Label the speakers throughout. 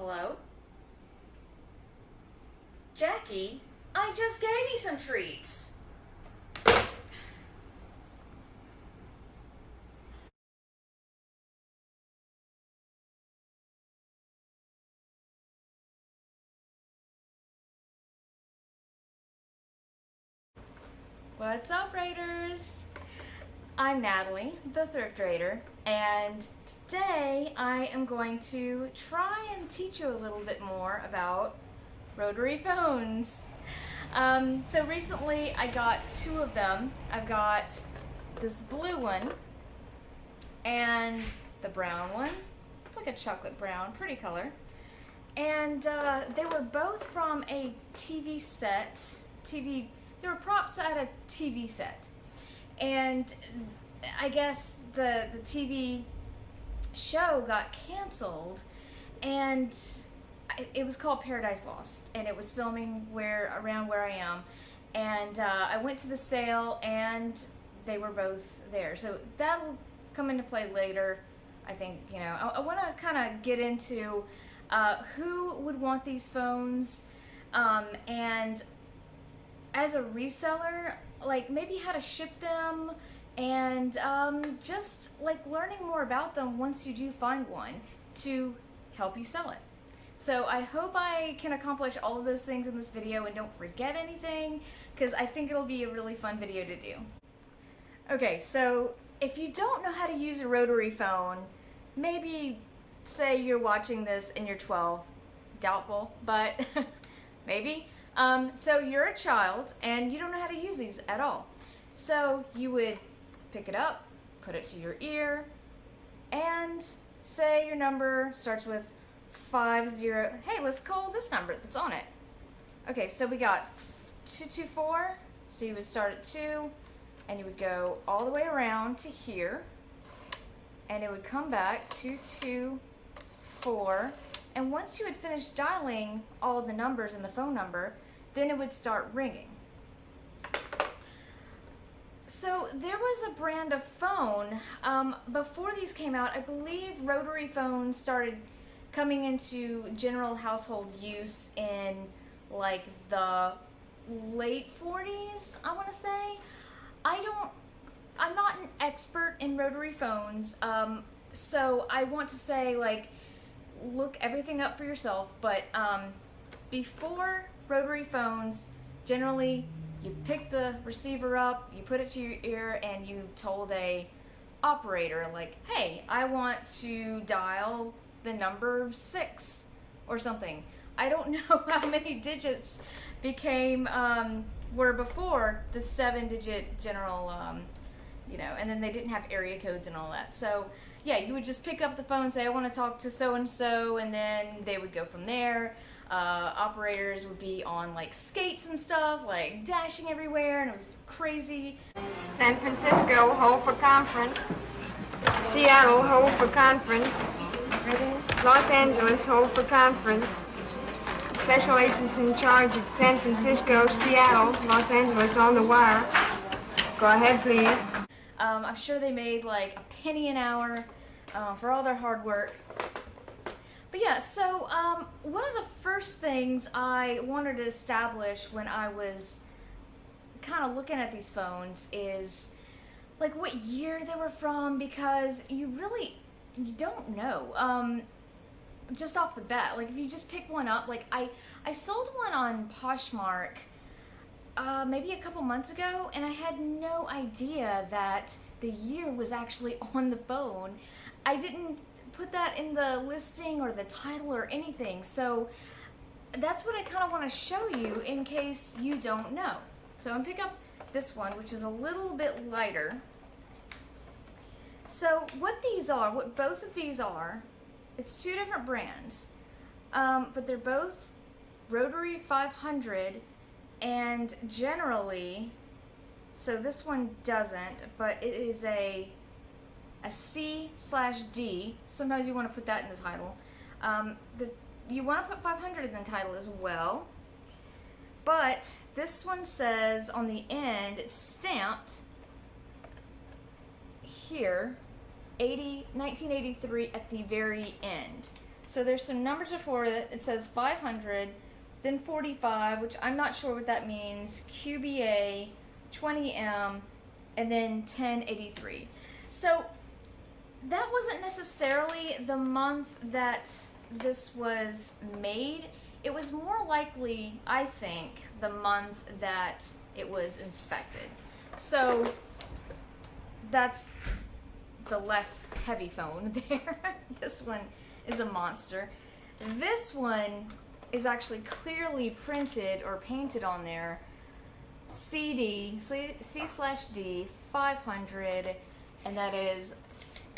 Speaker 1: Hello? Jackie, I just gave you some treats. What's up, Raiders? I'm Natalie, the Thrift Raider, and today I am going to try and teach you a little bit more about rotary phones. So recently I got two of them. I've got this blue one and the brown one. It's like a chocolate brown, pretty color. And they were both from a TV set. They were props at a TV set. And I guess the TV show got canceled, and it was called Paradise Lost, and it was filming around where I am. And I went to the sale, and they were both there. So that'll come into play later. I think, I want to kind of get into who would want these phones, and as a reseller, like maybe how to ship them, and just like learning more about them once you do find one to help you sell it. So I hope I can accomplish all of those things in this video and don't forget anything, because I think it'll be a really fun video to do. Okay, so if you don't know how to use a rotary phone, maybe say you're watching this and you're 12, doubtful, but maybe. So you're a child and you don't know how to use these at all. So you would pick it up, put it to your ear, and say your number starts with 50. Hey, let's call this number that's on it. Okay, so we got 224. So you would start at 2, and you would go all the way around to here, and it would come back 224. And once you had finished dialing all of the numbers in the phone number, then it would start ringing. So there was a brand of phone, before these came out, I believe rotary phones started coming into general household use in like the late 40s, I want to say. I'm not an expert in rotary phones, so I want to say, like, look everything up for yourself, but before rotary phones, generally you pick the receiver up, you put it to your ear, and you told a operator, like, hey, I want to dial the number 6 or something. I don't know how many digits were before the 7-digit general, and then they didn't have area codes and all that. So yeah, you would just pick up the phone, say, I want to talk to so-and-so, and then they would go from there. Operators would be on like skates and stuff, like dashing everywhere, and it was crazy.
Speaker 2: San Francisco, hold for conference. Seattle, hold for conference. Los Angeles, hold for conference. Special agents in charge at San Francisco, Seattle, Los Angeles on the wire. Go ahead, please.
Speaker 1: I'm sure they made like a penny an hour for all their hard work. But yeah, so one of the first things I wanted to establish when I was kind of looking at these phones is like what year they were from, because you don't know just off the bat. Like if you just pick one up, like I sold one on Poshmark maybe a couple months ago, and I had no idea that the year was actually on the phone. I didn't put that in the listing or the title or anything, so that's what I kind of want to show you in case you don't know. So I'm gonna pick up this one, which is a little bit lighter. So what both of these are, it's two different brands, but they're both Rotary 500, and generally, so this one doesn't, but it is a C/D. Sometimes you want to put that in the title. You want to put 500 in the title as well, but this one says on the end, it's stamped here, 1983 at the very end. So there's some numbers before it. It says 500, then 45, which I'm not sure what that means, QBA, 20M, and then 1083. So that wasn't necessarily the month that this was made. It was more likely, I think, the month that it was inspected. So that's the less heavy phone there. This one is a monster. This one is actually clearly printed or painted on there, C/D 500, and that is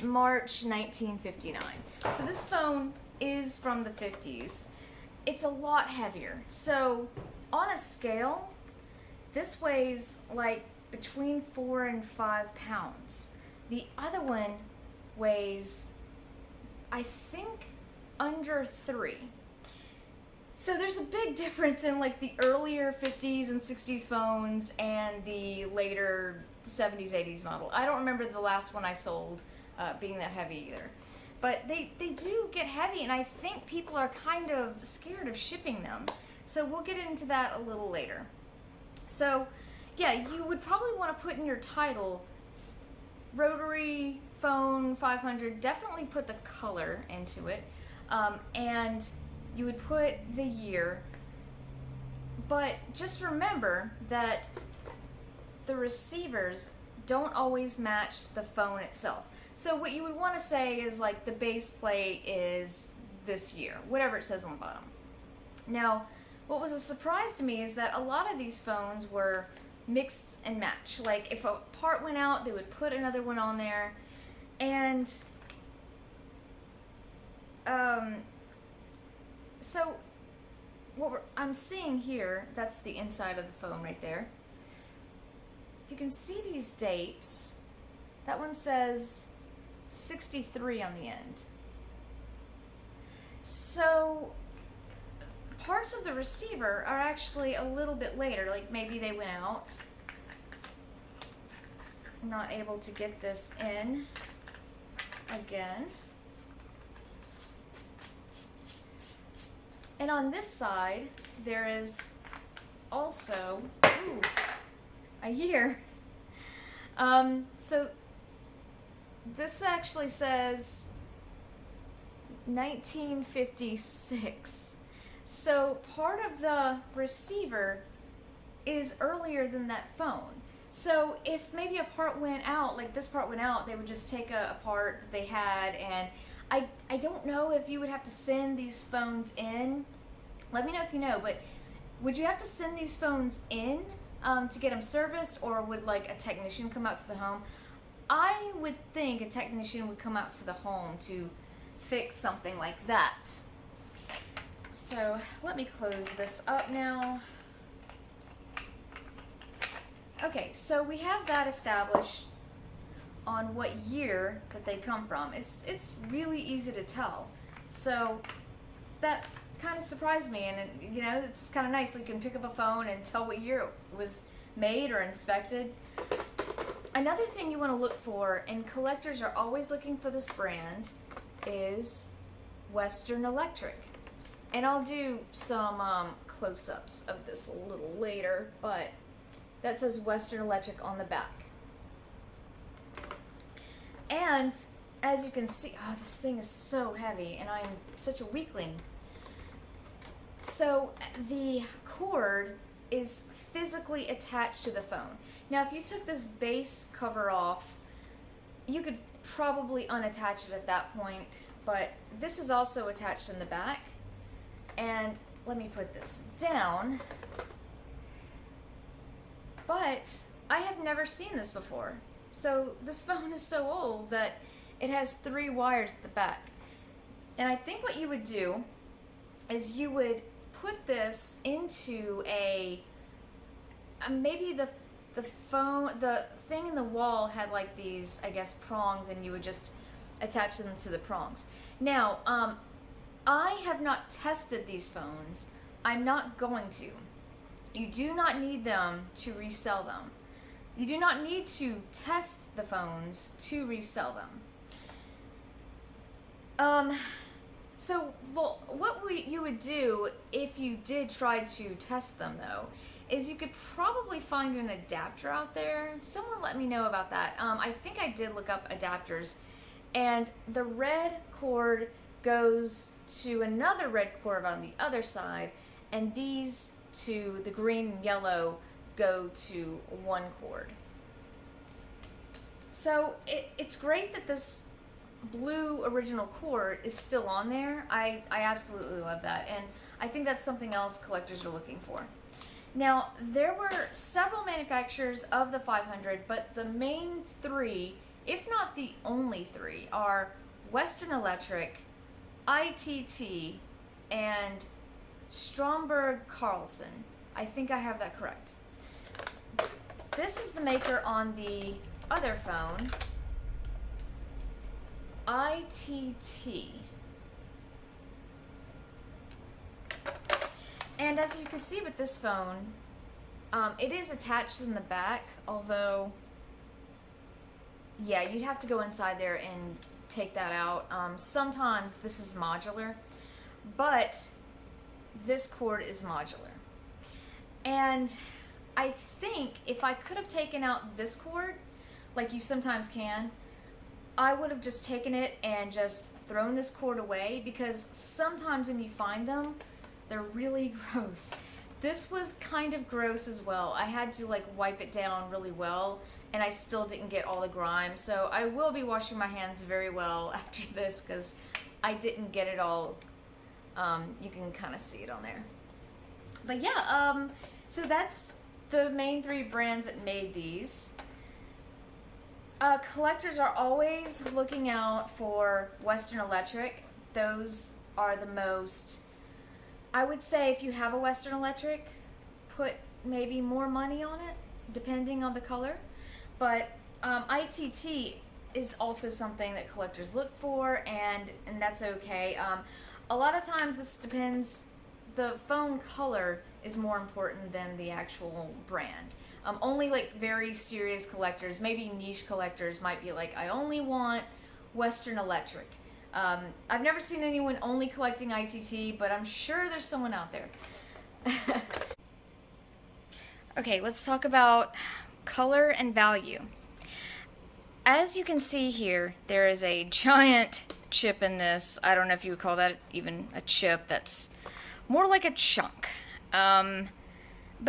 Speaker 1: March 1959. So this phone is from the 50s. It's a lot heavier. So on a scale, this weighs like between 4 and 5 pounds. The other one weighs, I think, under 3. So there's a big difference in like the earlier 50s and 60s phones and the later 70s, 80s model. I don't remember the last one I sold being that heavy either. But they do get heavy, and I think people are kind of scared of shipping them. So we'll get into that a little later. So yeah, you would probably want to put in your title Rotary Phone 500. Definitely put the color into it, and you would put the year. But just remember that the receivers don't always match the phone itself. So what you would want to say is like the base plate is this year, whatever it says on the bottom. Now, what was a surprise to me is that a lot of these phones were mix and match. Like if a part went out, they would put another one on there. And so what I'm seeing here, that's the inside of the phone right there. If you can see these dates, that one says 63 on the end. So parts of the receiver are actually a little bit later, like maybe they went out. I'm not able to get this in again. And on this side, there is also a year. So this actually says 1956. So part of the receiver is earlier than that phone. So if maybe a part went out, like this part went out, they would just take a part that they had, and I don't know if you would have to send these phones in. Let me know if you know, but would you have to send these phones in to get them serviced, or would like a technician come out to the home? I would think a technician would come out to the home to fix something like that. So let me close this up now. Okay, so we have that established on what year that they come from. It's really easy to tell. So that kind of surprised me, and you know, it's kind of nice. You can pick up a phone and tell what year it was made or inspected. Another thing you want to look for, and collectors are always looking for this brand, is Western Electric. And I'll do some close-ups of this a little later, but that says Western Electric on the back. And as you can see, this thing is so heavy, and I'm such a weakling. So the cord is physically attached to the phone. Now, if you took this base cover off, you could probably unattach it at that point, but this is also attached in the back. And let me put this down. But I have never seen this before. So this phone is so old that it has 3 wires at the back. And I think what you would do is you would put this into maybe the thing in the wall had like these, I guess, prongs, and you would just attach them to the prongs. Now, I have not tested these phones. I'm not going to. You do not need them to resell them. You do not need to test the phones to resell them. So, well, what you would do if you did try to test them, though, is you could probably find an adapter out there. Someone let me know about that. I think I did look up adapters, and the red cord goes to another red cord on the other side, and these to the green and yellow go to one cord. So it's great that this blue original cord is still on there. I absolutely love that, and I think that's something else collectors are looking for. Now, there were several manufacturers of the 500, but the main three, if not the only three, are Western Electric, ITT, and Stromberg Carlson. I think I have that correct. This is the maker on the other phone, ITT. And as you can see with this phone, it is attached in the back, although, yeah, you'd have to go inside there and take that out. Sometimes this is modular, but this cord is modular. And I think if I could have taken out this cord, like you sometimes can, I would have just taken it and just thrown this cord away, because sometimes when you find them, they're really gross. This was kind of gross as well. I had to like wipe it down really well, and I still didn't get all the grime. So I will be washing my hands very well after this, because I didn't get it all. You can kind of see it on there. But yeah, so that's the main three brands that made these. Collectors are always looking out for Western Electric. Those are the most, I would say if you have a Western Electric, put maybe more money on it, depending on the color. But ITT is also something that collectors look for, and that's okay. A lot of times this depends, the phone color is more important than the actual brand. Only like very serious collectors, maybe niche collectors, might be like, I only want Western Electric. I've never seen anyone only collecting ITT, but I'm sure there's someone out there. Okay, let's talk about color and value. As you can see here, there is a giant chip in this. I don't know if you would call that even a chip. That's more like a chunk. But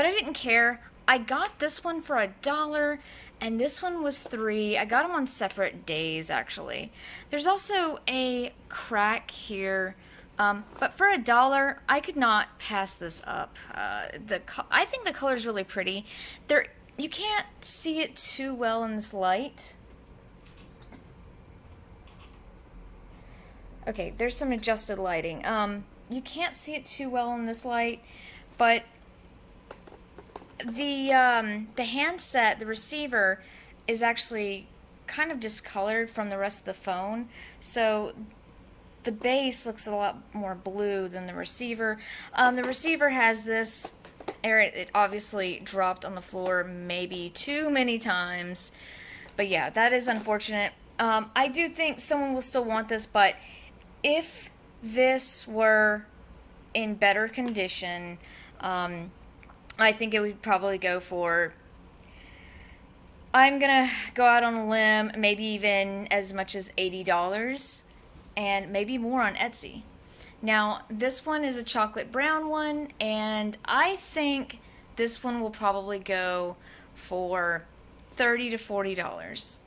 Speaker 1: I didn't care. I got this one for $1, and this one was $3. I got them on separate days, actually. There's also a crack here, but for $1, I could not pass this up. I think the color is really pretty. You can't see it too well in this light. Okay, there's some adjusted lighting. You can't see it too well in this light, but the handset, the receiver, is actually kind of discolored from the rest of the phone, so the base looks a lot more blue than the receiver. The receiver has this, it obviously dropped on the floor maybe too many times, but yeah, that is unfortunate. I do think someone will still want this, but if this were in better condition, I think it would probably go for, I'm gonna go out on a limb, maybe even as much as $80, and maybe more on Etsy. Now, this one is a chocolate brown one, and I think this one will probably go for $30 to $40.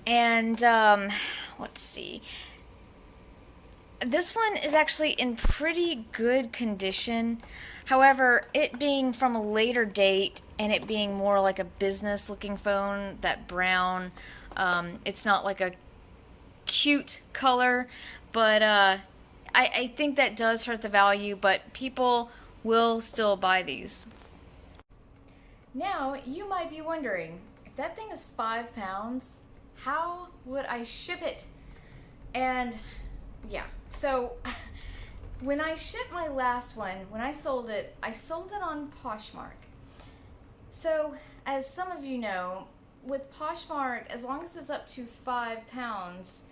Speaker 1: And let's see. This one is actually in pretty good condition. However, it being from a later date and it being more like a business looking phone, that brown, it's not like a cute color, but I think that does hurt the value, but people will still buy these. Now, you might be wondering, if that thing is 5 pounds, how would I ship it? And yeah, so when I shipped my last one, when I sold it on Poshmark. So, as some of you know, with Poshmark, as long as it's up to 5 pounds,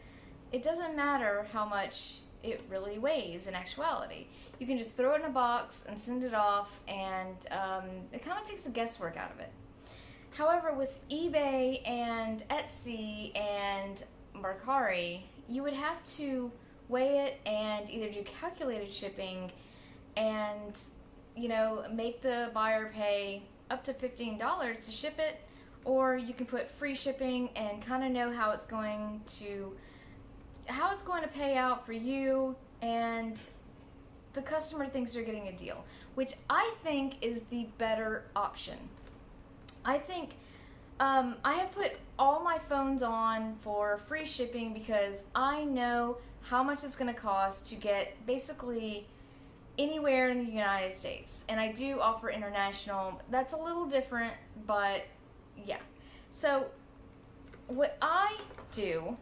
Speaker 1: it doesn't matter how much it really weighs in actuality. You can just throw it in a box and send it off, and it kind of takes the guesswork out of it. However, with eBay and Etsy and Mercari, you would have to weigh it and either do calculated shipping and, make the buyer pay up to $15 to ship it, or you can put free shipping and kind of know how it's going to pay out for you, and the customer thinks they're getting a deal, which I think is the better option. I think I have put all my phones on for free shipping because I know how much it's going to cost to get basically anywhere in the United States. And I do offer international. That's a little different, but yeah. So what I would do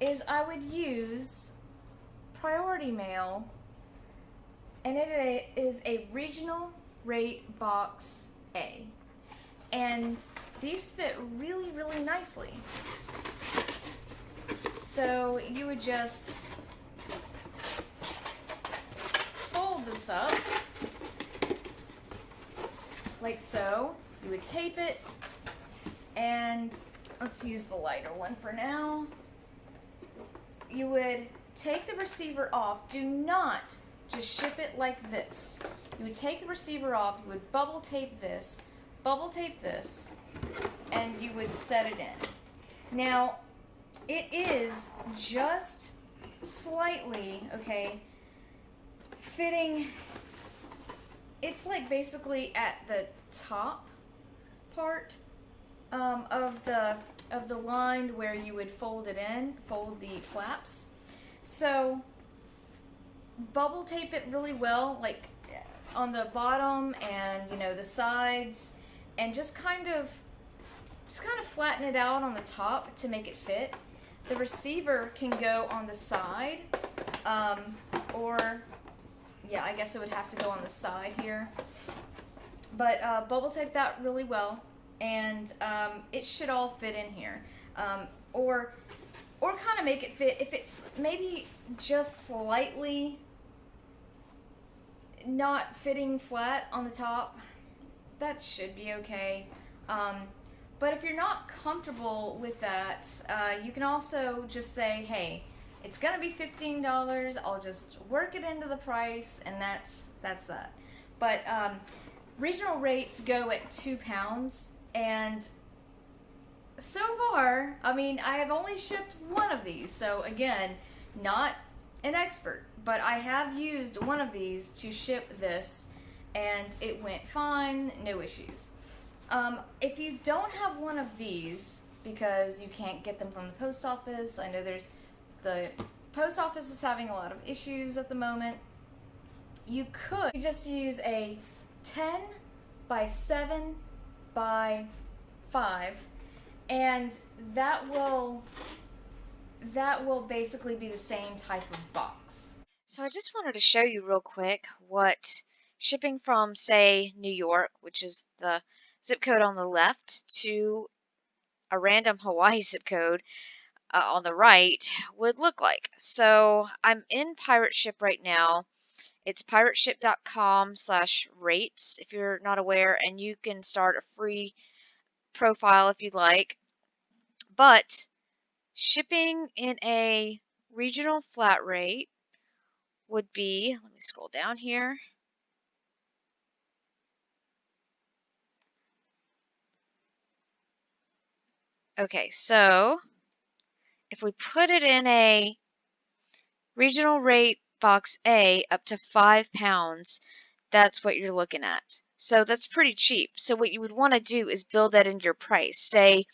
Speaker 1: is I would use Priority Mail, and it is a regional rate box A. And these fit really, really nicely. So you would just fold this up like so. You would tape it, and let's use the lighter one for now. You would take the receiver off. Do not just ship it like this. You would take the receiver off, you would bubble tape this, and you would set it in. Now, it is just slightly, fitting. It's like basically at the top part of the line where you would fold the flaps. So bubble tape it really well, like on the bottom and the sides, and just kind of flatten it out on the top to make it fit. The receiver can go on the side, or yeah, I guess it would have to go on the side here. But bubble tape that really well, and it should all fit in here. Or kind of make it fit. If it's maybe just slightly not fitting flat on the top, that should be okay. But if you're not comfortable with that, you can also just say, hey, it's gonna be $15. I'll just work it into the price, and that's that. But regional rates go at £2, and so far, I have only shipped one of these. So again, not an expert, but I have used one of these to ship this, and it went fine, no issues. If you don't have one of these because you can't get them from the post office, I know the post office is having a lot of issues at the moment, you could just use a 10 by 7 by 5, and that will basically be the same type of box.
Speaker 3: So I just wanted to show you real quick what shipping from, say, New York, which is the zip code on the left, to a random Hawaii zip code on the right would look like. So I'm in Pirate Ship right now. It's pirateship.com/rates if you're not aware, and you can start a free profile if you'd like. But shipping in a regional flat rate would be, let me scroll down here. Okay, so if we put it in a regional rate box A up to £5, that's what you're looking at. So that's pretty cheap. So what you would want to do is build that into your price. Say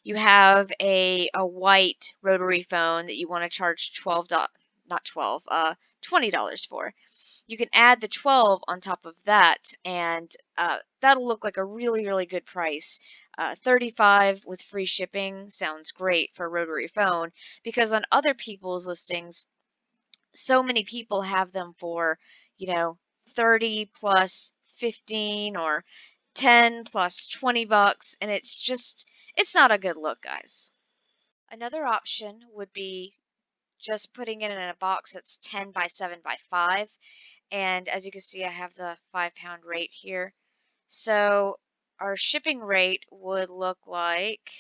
Speaker 3: you have a white rotary phone that you want to charge $20 for. You can add the 12 on top of that, and that'll look like a really, really good price. 35 with free shipping sounds great for a rotary phone, because on other people's listings, so many people have them for, 30 plus 15 or 10 plus $20, and it's not a good look, guys. Another option would be just putting it in a box that's 10 by 7 by 5. And as you can see, I have the 5-pound rate here. So our shipping rate would look like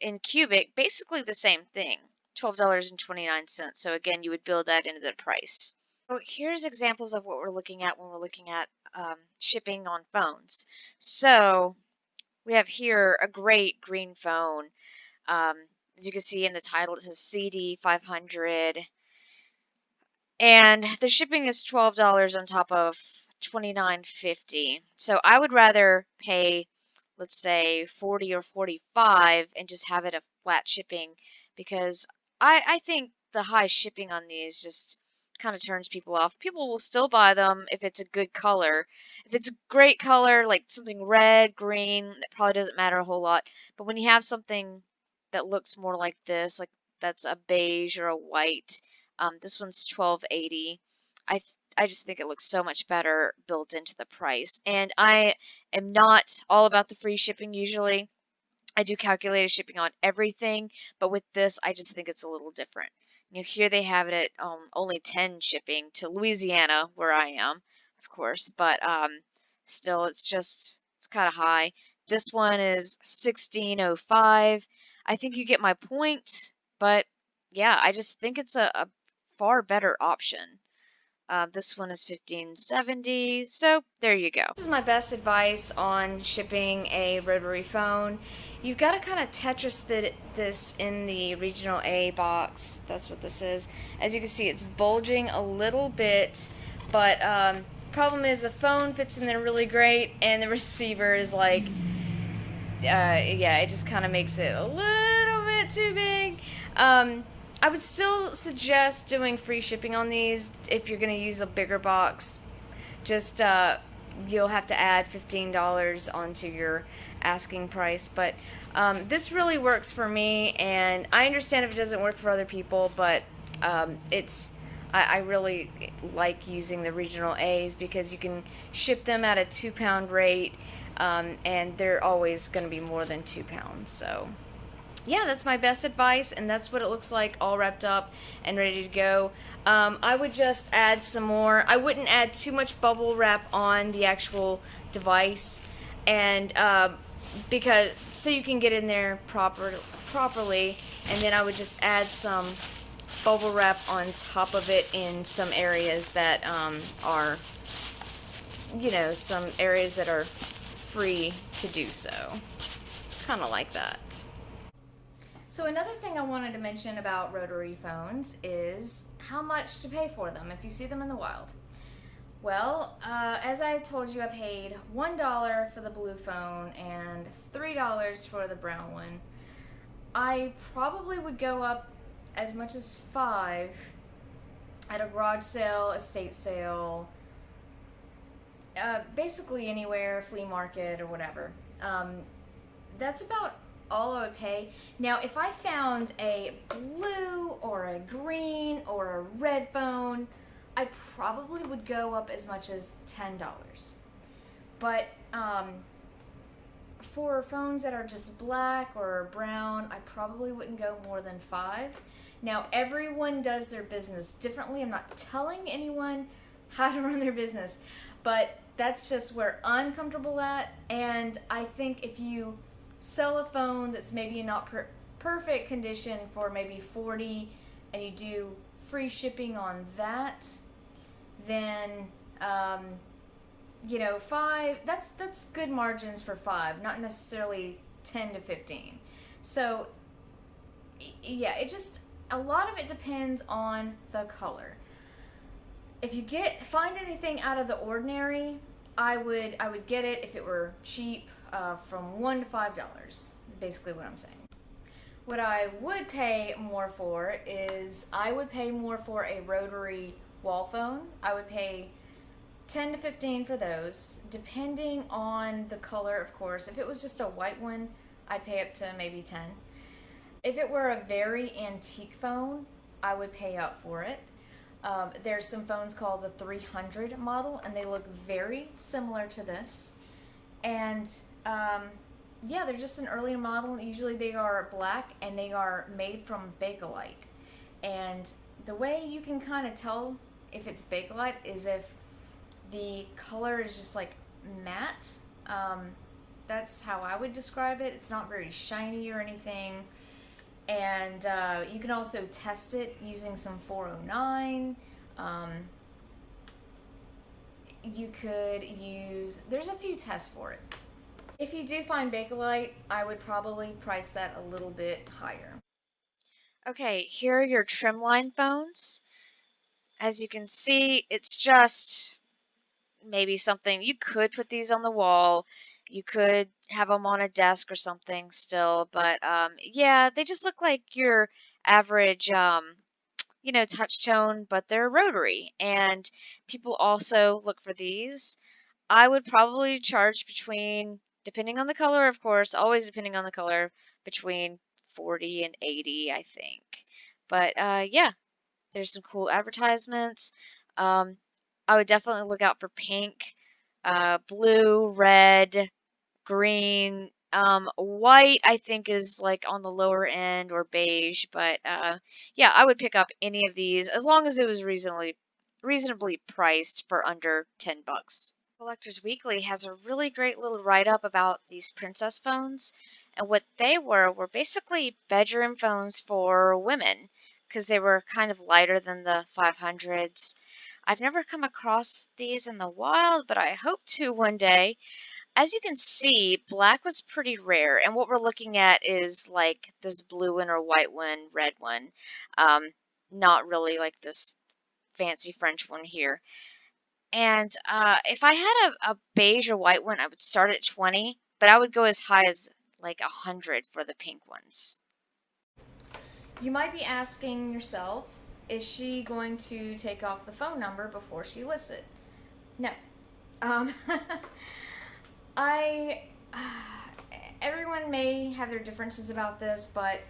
Speaker 3: in cubic, basically the same thing, $12.29. So again, you would build that into the price. So here's examples of what we're looking at when we're looking at shipping on phones. So we have here a great green phone. As you can see in the title, it says CD 500. And the shipping is $12 on top of $29.50. So I would rather pay, let's say, 40 or 45 and just have it a flat shipping, because I think the high shipping on these just kind of turns people off. People will still buy them if it's a good color. If it's a great color, like something red, green, it probably doesn't matter a whole lot. But when you have something that looks more like this, like that's a beige or a white, this one's $12.80. I just think it looks so much better built into the price. And I am not all about the free shipping usually. I do calculated shipping on everything, but with this, I just think it's a little different. Here they have it at only 10 shipping to Louisiana, where I am, of course, but still, it's kind of high. This one is $16.05. I think you get my point, but yeah, I just think it's a far better option. This one is $15.70, so there you go.
Speaker 1: This is my best advice on shipping a rotary phone. You've got to kind of Tetris this in the regional A box. That's what this is. As you can see, it's bulging a little bit, but problem is the phone fits in there really great, and the receiver is like, yeah, it just kind of makes it a little bit too big. I would still suggest doing free shipping on these if you're going to use a bigger box. Just you'll have to add $15 onto your asking price, but this really works for me, and I understand if it doesn't work for other people, but I really like using the regional A's because you can ship them at a 2-pound rate, and they're always going to be more than 2 pounds. So yeah, that's my best advice, and that's what it looks like all wrapped up and ready to go. I would just add some more. I wouldn't add too much bubble wrap on the actual device, and because so you can get in there properly, and then I would just add some bubble wrap on top of it in some areas that are, some areas that are free to do so. Kind of like that. So another thing I wanted to mention about rotary phones is how much to pay for them if you see them in the wild. Well, as I told you, I paid $1 for the blue phone and $3 for the brown one. I probably would go up as much as $5 at a garage sale, estate sale, basically anywhere, flea market or whatever. That's about all I would pay. Now, if I found a blue or a green or a red phone, I probably would go up as much as $10. But for phones that are just black or brown, I probably wouldn't go more than $5. Now, everyone does their business differently. I'm not telling anyone how to run their business, but that's just where I'm comfortable at. And I think if you sell a phone that's maybe in not perfect condition for maybe $40, and you do free shipping on that, then $5, that's good margins for $5, not necessarily $10 to $15. So yeah, a lot of it depends on the color. If you find anything out of the ordinary, I would get it if it were cheap. From $1 to $5, basically what I'm saying. What I would pay more for is I would pay more for a rotary wall phone. I would pay $10 to $15 for those, depending on the color, of course. If it was just a white one, I'd pay up to maybe $10. If it were a very antique phone, I would pay up for it. There's some phones called the 300 model, and they look very similar to this. And yeah, they're just an earlier model. Usually they are black and they are made from Bakelite. And the way you can kind of tell if it's Bakelite is if the color is just like matte. That's how I would describe it. It's not very shiny or anything. And you can also test it using some 409. You could use, there's a few tests for it. If you do find Bakelite, I would probably price that a little bit higher.
Speaker 3: Okay, here are your trimline phones. As you can see, it's just maybe something, you could put these on the wall, you could have them on a desk or something still, but yeah, they just look like your average touch tone, but they're rotary, and people also look for these. I would probably charge between, depending on the color, of course, always depending on the color, between 40 and 80, I think. But yeah, there's some cool advertisements. Um, I would definitely look out for pink, blue, red, green. White I think is like on the lower end, or beige, but yeah, I would pick up any of these as long as it was reasonably priced for under $10. Collectors Weekly has a really great little write-up about these princess phones, and what they were basically bedroom phones for women, because they were kind of lighter than the 500s. I've never come across these in the wild, but I hope to one day. As you can see, black was pretty rare, and what we're looking at is like this blue one or white one, red one, not really like this fancy French one here. And if I had a beige or white one, I would start at 20, but I would go as high as like 100 for the pink ones.
Speaker 1: You might be asking yourself, is she going to take off the phone number before she lists it? No. Um, I everyone may have their differences about this, but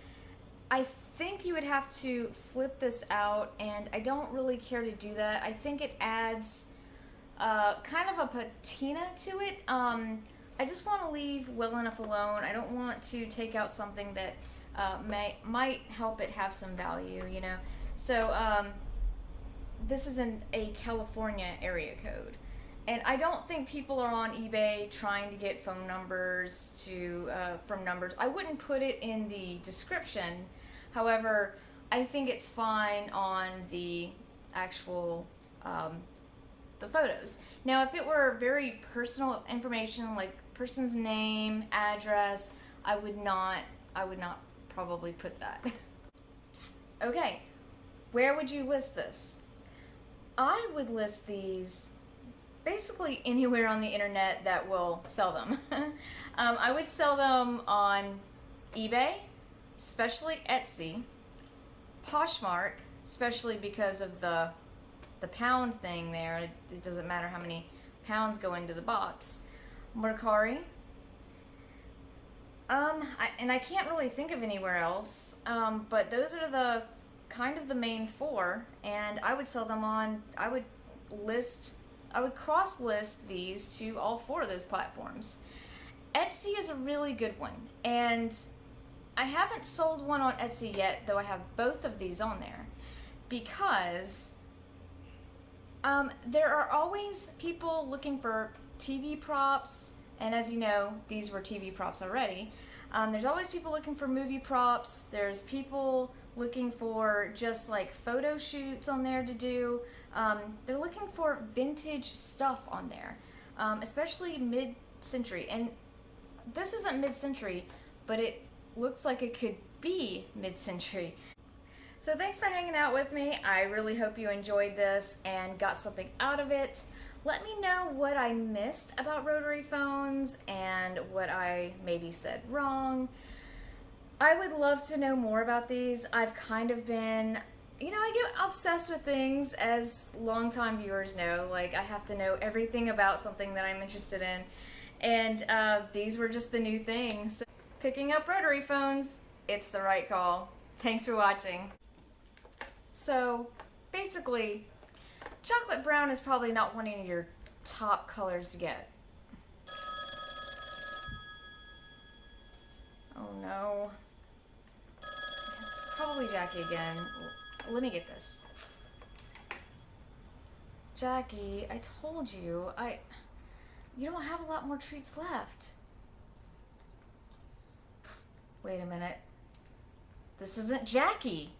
Speaker 1: I think you would have to flip this out, and I don't really care to do that. I think it adds kind of a patina to it. I just want to leave well enough alone. I don't want to take out something that might help it have some value, you know. So this is a California area code. And I don't think people are on eBay trying to get phone numbers from numbers. I wouldn't put it in the description. However, I think it's fine on the actual the photos. Now, if it were very personal information, like person's name, address, I would not probably put that. Okay, where would you list this? I would list these basically anywhere on the internet that will sell them. I would sell them on eBay, especially Etsy, Poshmark, especially because of the pound thing there. It doesn't matter how many pounds go into the box. Mercari. And I can't really think of anywhere else, but those are the kind of the main four, and I would sell them on, I would cross list these to all four of those platforms. Etsy is a really good one, and I haven't sold one on Etsy yet, though I have both of these on there, because there are always people looking for TV props, and as you know, these were TV props already. There's always people looking for movie props. There's people looking for just like photo shoots on there to do. They're looking for vintage stuff on there, especially mid-century. And this isn't mid-century, but it looks like it could be mid-century. So thanks for hanging out with me. I really hope you enjoyed this and got something out of it. Let me know what I missed about rotary phones and what I maybe said wrong. I would love to know more about these. I've kind of been, I get obsessed with things, as longtime viewers know. Like, I have to know everything about something that I'm interested in. And these were just the new things. So, picking up rotary phones, it's the right call. Thanks for watching. So, basically, chocolate brown is probably not one of your top colors to get. Oh no. It's probably Jackie again. Let me get this. Jackie, I told you, you don't have a lot more treats left. Wait a minute. This isn't Jackie.